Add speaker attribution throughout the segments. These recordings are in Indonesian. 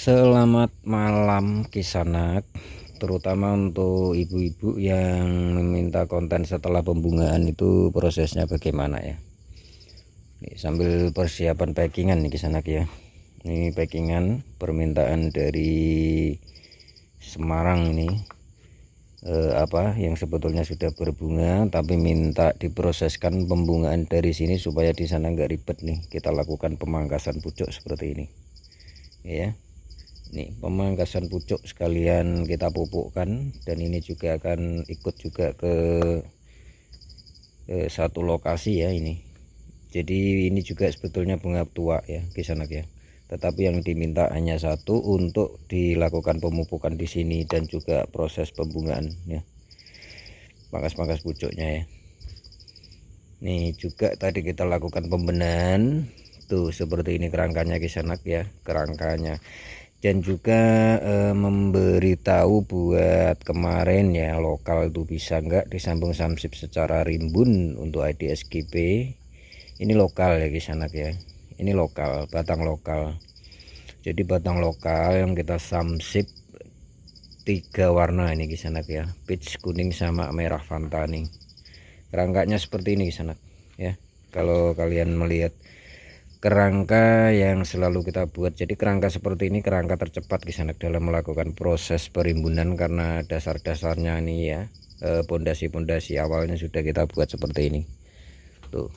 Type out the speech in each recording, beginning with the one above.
Speaker 1: Selamat malam Kisanak, terutama untuk ibu-ibu yang meminta konten setelah pembungaan itu prosesnya bagaimana ya. Ini sambil persiapan packingan nih Kisanak ya. Ini packingan permintaan dari Semarang ini yang sebetulnya sudah berbunga tapi minta diproseskan pembungaan dari sini supaya di sana nggak ribet nih. Kita lakukan pemangkasan pucuk seperti ini ya. Nih pemangkasan pucuk sekalian kita pupukkan, dan ini juga akan ikut juga ke satu lokasi ya ini. Jadi ini juga sebetulnya bunga tua ya Kisanak ya, tetapi yang diminta hanya satu untuk dilakukan pemupukan di sini dan juga proses pembungaan ya, pangkas-pangkas pucuknya ya. Nih juga tadi kita lakukan pembenahan tuh seperti ini kerangkanya Kisanak ya, kerangkanya. Dan juga memberitahu buat kemarin ya, lokal itu bisa nggak disambung samsip secara rimbun untuk IDSGP. Ini lokal ya Kisanak ya, ini lokal, batang lokal. Jadi batang lokal yang kita samsip 3 warna ini Kisanak ya, peach, kuning sama merah Fanta nih. Kerangkanya seperti ini Kisanak ya. Kalau kalian melihat kerangka yang selalu kita buat, jadi kerangka seperti ini kerangka tercepat Kisanak dalam melakukan proses perimbunan, karena dasar-dasarnya ini ya, pondasi-pondasi awalnya sudah kita buat seperti ini tuh.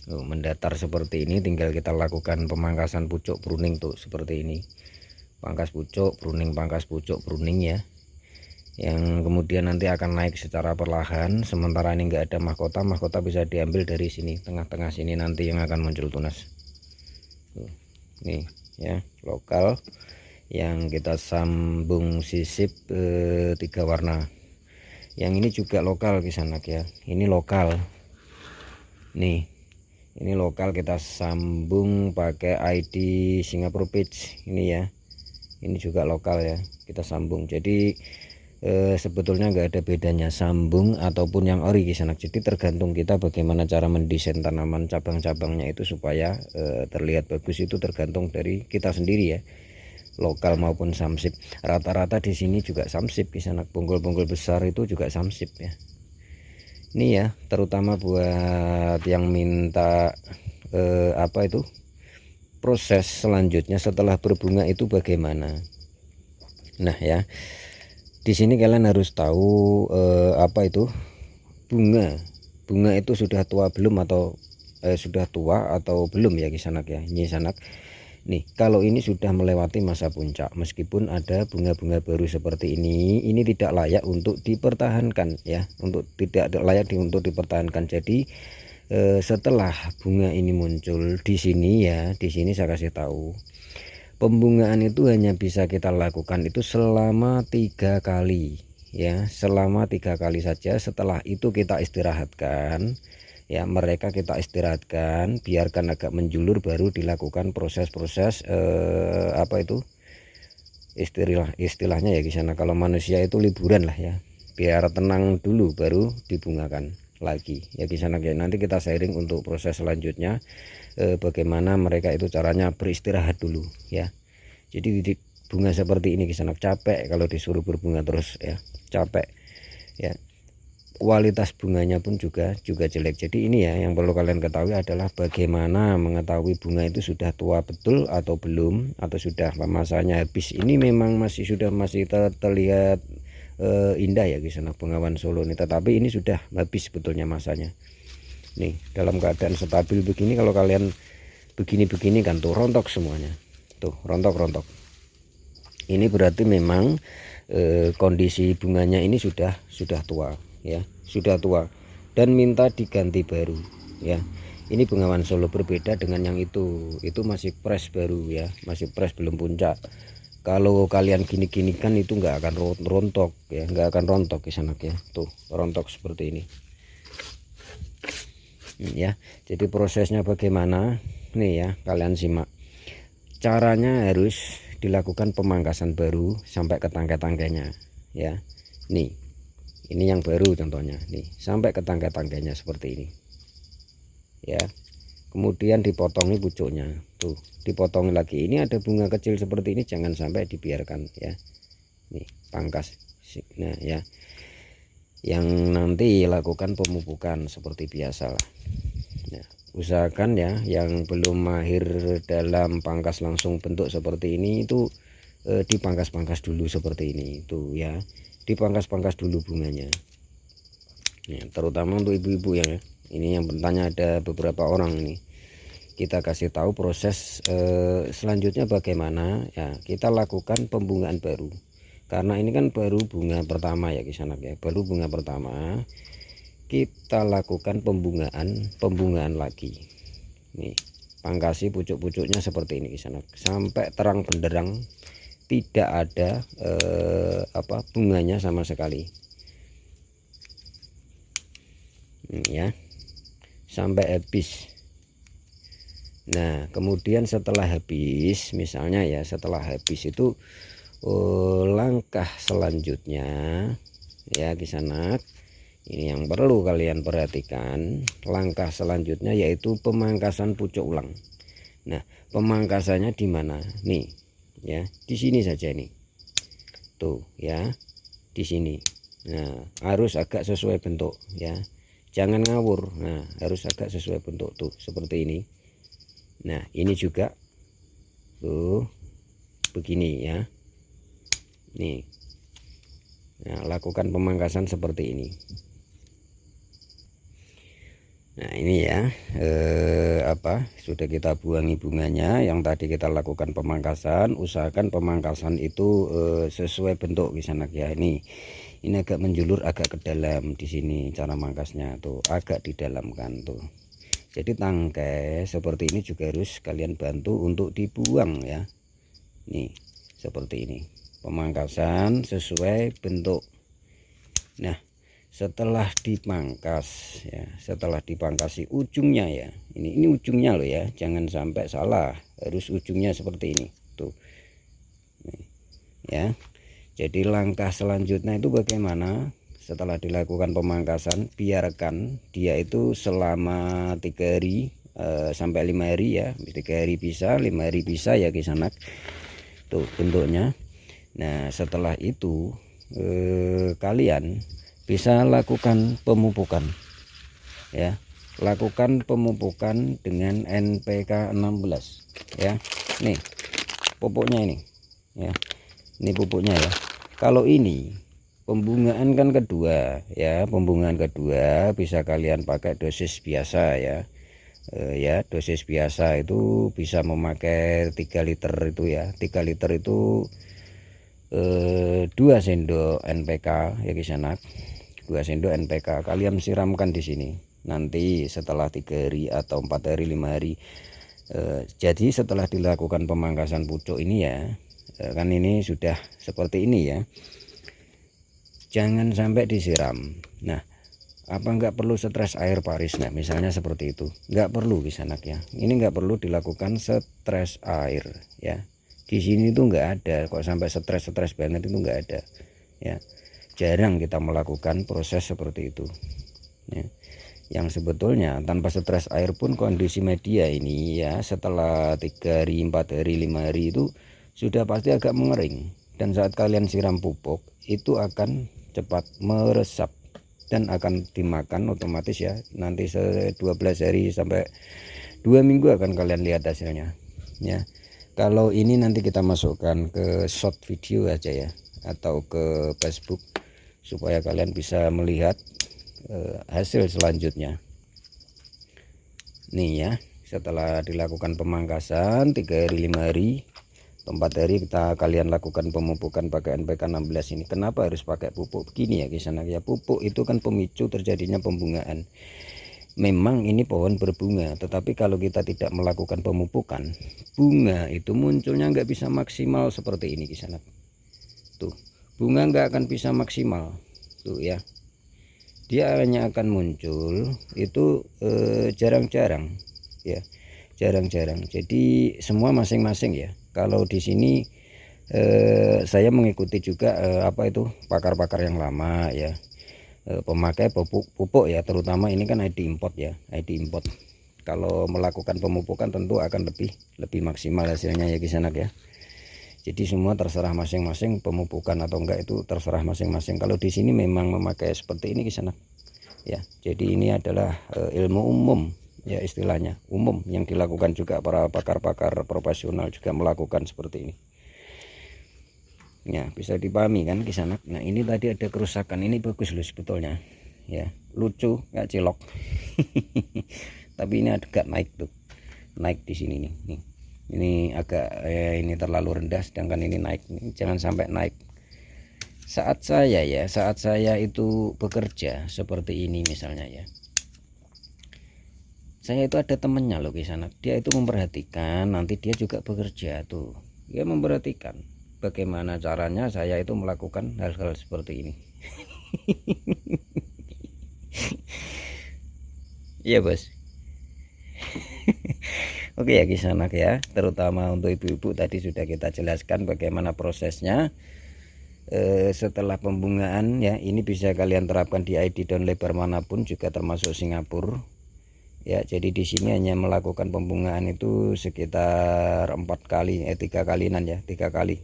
Speaker 1: Mendatar seperti ini, tinggal kita lakukan pemangkasan pucuk pruning tuh seperti ini, pangkas pucuk pruning, pangkas pucuk pruning ya, yang kemudian nanti akan naik secara perlahan. Sementara ini enggak ada mahkota bisa diambil dari sini, tengah-tengah sini nanti yang akan muncul tunas. Nih ya, lokal yang kita sambung sisip 3 warna. Yang ini juga lokal Kisanak ya, ini lokal nih, ini lokal kita sambung pakai ID Singapore Peach ini ya, ini juga lokal ya, kita sambung. Jadi sebetulnya nggak ada bedanya sambung ataupun yang ori Kisanak. Jadi tergantung kita bagaimana cara mendesain tanaman, cabang-cabangnya itu supaya terlihat bagus, itu tergantung dari kita sendiri ya, lokal maupun samsip. Rata-rata di sini juga samsip Kisanak, bonggol-bonggol besar itu juga samsip ya. Ini ya, terutama buat yang minta proses selanjutnya setelah berbunga itu bagaimana. Nah ya, di sini kalian harus tahu bunga itu sudah tua belum, atau sudah tua atau belum ya Kisanak ya. Ini Kisanak nih, kalau ini sudah melewati masa puncak, meskipun ada bunga-bunga baru seperti ini tidak layak untuk dipertahankan ya, tidak layak untuk dipertahankan. Jadi setelah bunga ini muncul di sini ya, di sini saya kasih tahu, pembungaan itu hanya bisa kita lakukan itu selama 3 kali ya, selama 3 kali saja. Setelah itu kita istirahatkan ya, mereka kita istirahatkan, biarkan agak menjulur, baru dilakukan proses-proses istilahnya ya Kisana, kalau manusia itu liburan lah ya, biar tenang dulu baru dibungakan lagi ya Kisana ya. Nanti kita sharing untuk proses selanjutnya, bagaimana mereka itu caranya beristirahat dulu ya. Jadi di bunga seperti ini Kisanak capek kalau disuruh berbunga terus ya, capek ya, kualitas bunganya pun juga jelek. Jadi ini ya yang perlu kalian ketahui adalah bagaimana mengetahui bunga itu sudah tua betul atau belum, atau sudah masanya habis. Ini memang masih terlihat indah ya Kisanak, bungawan Solo ini, tetapi ini sudah habis sebetulnya masanya. Nih dalam keadaan stabil begini, kalau kalian begini kan tuh rontok semuanya tuh, rontok. Ini berarti memang kondisi bunganya ini sudah tua ya, sudah tua dan minta diganti baru ya. Ini bungawan Solo berbeda dengan yang itu masih fresh baru ya, masih fresh belum puncak. Kalau kalian gini kan itu nggak akan rontok ya, nggak akan rontok Kisanak ya, tuh rontok seperti ini ya. Jadi prosesnya bagaimana nih ya, kalian simak. Caranya harus dilakukan pemangkasan baru sampai ke tangkai-tangkainya ya. Nih ini yang baru contohnya nih, sampai ke tangkai-tangkainya seperti ini ya. kemudian dipotongi pucuknya, tuh dipotongi lagi. Ini ada bunga kecil seperti ini, jangan sampai dibiarkan ya, nih pangkas. Nah ya, yang nanti lakukan pemupukan seperti biasa lah. Nah, usahakan ya yang belum mahir dalam pangkas langsung bentuk seperti ini itu dipangkas-pangkas dulu seperti ini tuh ya, dipangkas-pangkas dulu bunganya ya, terutama untuk ibu-ibu ya. Ini yang bertanya ada beberapa orang nih, kita kasih tahu proses selanjutnya bagaimana ya. Kita lakukan pembungaan baru karena ini kan baru bunga pertama ya Kisanak ya, baru bunga pertama. Kita lakukan pembungaan lagi nih, pangkasi pucuk-pucuknya seperti ini Kisanak sampai terang benderang, tidak ada bunganya sama sekali ya, sampai habis. Nah kemudian setelah habis, misalnya ya setelah habis itu langkah selanjutnya ya Kisanak, ini yang perlu kalian perhatikan. Langkah selanjutnya yaitu pemangkasan pucuk ulang. Nah pemangkasannya di mana nih ya, di sini saja nih tuh ya, di sini. Nah harus agak sesuai bentuk ya, jangan ngawur. Nah harus agak sesuai bentuk tuh seperti ini. Nah ini juga tuh begini ya nih. Nah lakukan pemangkasan seperti ini. Nah ini ya sudah kita buangi bunganya. Yang tadi kita lakukan pemangkasan, usahakan pemangkasan itu sesuai bentuk Kisanak ya. Ini agak menjulur, agak ke dalam di sini cara mangkasnya tuh, agak didalamkan tuh. Jadi tangkai seperti ini juga harus kalian bantu untuk dibuang ya. Nih seperti ini, pemangkasan sesuai bentuk. Nah setelah dipangkas ya, setelah dipangkasi ujungnya ya, ini ujungnya loh ya, jangan sampai salah, harus ujungnya seperti ini tuh nih, ya. Jadi langkah selanjutnya itu bagaimana? Setelah dilakukan pemangkasan, biarkan dia itu selama 3 hari sampai 5 hari ya, 3 hari bisa, 5 hari bisa ya Kisanak tuh bentuknya. Nah setelah itu kalian bisa lakukan pemupukan ya, lakukan pemupukan dengan NPK 16 ya. Nih pupuknya ini ya, ini pupuknya ya. Kalau ini pembungaan kan kedua ya, pembungaan kedua bisa kalian pakai dosis biasa ya. Ya dosis biasa itu bisa memakai 3 liter itu ya, 3 liter itu 2 sendok NPK ya Kisanak, 2 sendok NPK kalian siramkan di sini. Nanti setelah 3 hari atau 4 hari 5 hari jadi setelah dilakukan pemangkasan pucuk ini ya, kan ini sudah seperti ini ya, jangan sampai disiram. Nah apa enggak perlu stres air paris? Nah misalnya seperti itu, enggak perlu Kisanak ya, ini enggak perlu dilakukan stres air ya. Di sini tuh enggak ada kok sampai stres banget, itu enggak ada ya. Jarang kita melakukan proses seperti itu ya. Yang sebetulnya tanpa stres air pun kondisi media ini ya, setelah 3 hari 4 hari 5 hari itu sudah pasti agak mengering, dan saat kalian siram pupuk itu akan cepat meresap dan akan dimakan otomatis ya. Nanti 12 hari sampai 2 minggu akan kalian lihat hasilnya ya. Kalau ini nanti kita masukkan ke short video aja ya, atau ke Facebook supaya kalian bisa melihat hasil selanjutnya. Nih ya, setelah dilakukan pemangkasan 3 hari 5 hari 4 hari kalian lakukan pemupukan pakai NPK 16 ini. Kenapa harus pakai pupuk begini ya Kisanak ya? Pupuk itu kan pemicu terjadinya pembungaan. Memang ini pohon berbunga, tetapi kalau kita tidak melakukan pemupukan, bunga itu munculnya nggak bisa maksimal seperti ini Kisanak. Tuh bunga nggak akan bisa maksimal tuh ya, dia hanya akan muncul itu jarang-jarang ya, jarang-jarang. Jadi semua masing-masing ya. Kalau di sini saya mengikuti juga pakar-pakar yang lama ya, pemakai pupuk ya, terutama ini kan ID import ya, ID import kalau melakukan pemupukan tentu akan lebih maksimal hasilnya ya kisanak ya. Jadi semua terserah masing-masing, pemupukan atau enggak itu terserah masing-masing. Kalau di sini memang memakai seperti ini kisanak ya. Jadi ini adalah ilmu umum ya, istilahnya umum yang dilakukan juga para pakar-pakar profesional juga melakukan seperti ini ya, bisa dipahami kan kisanak. Nah ini tadi ada kerusakan, ini bagus loh sebetulnya ya, lucu nggak cilok. Tapi ini agak naik tuh, naik di sini nih. Ini agak ini terlalu rendah, sedangkan ini naik. Jangan sampai naik. Saat saya itu bekerja seperti ini misalnya ya, saya itu ada temennya loh kisanak, dia itu memperhatikan, nanti dia juga bekerja tuh, dia memperhatikan bagaimana caranya saya itu melakukan hal-hal seperti ini. Iya bos. Oke ya kisanak ya, terutama untuk ibu-ibu tadi sudah kita jelaskan bagaimana prosesnya. Setelah pembungaan ya, ini bisa kalian terapkan di ID daun lebar manapun juga termasuk Singapura ya. Jadi di sini hanya melakukan pembungaan itu sekitar 3 kalian ya, 3 kali.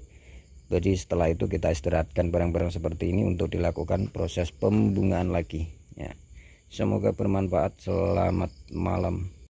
Speaker 1: Jadi setelah itu kita istirahatkan barang-barang seperti ini untuk dilakukan proses pembungaan lagi ya. Semoga bermanfaat. Selamat malam.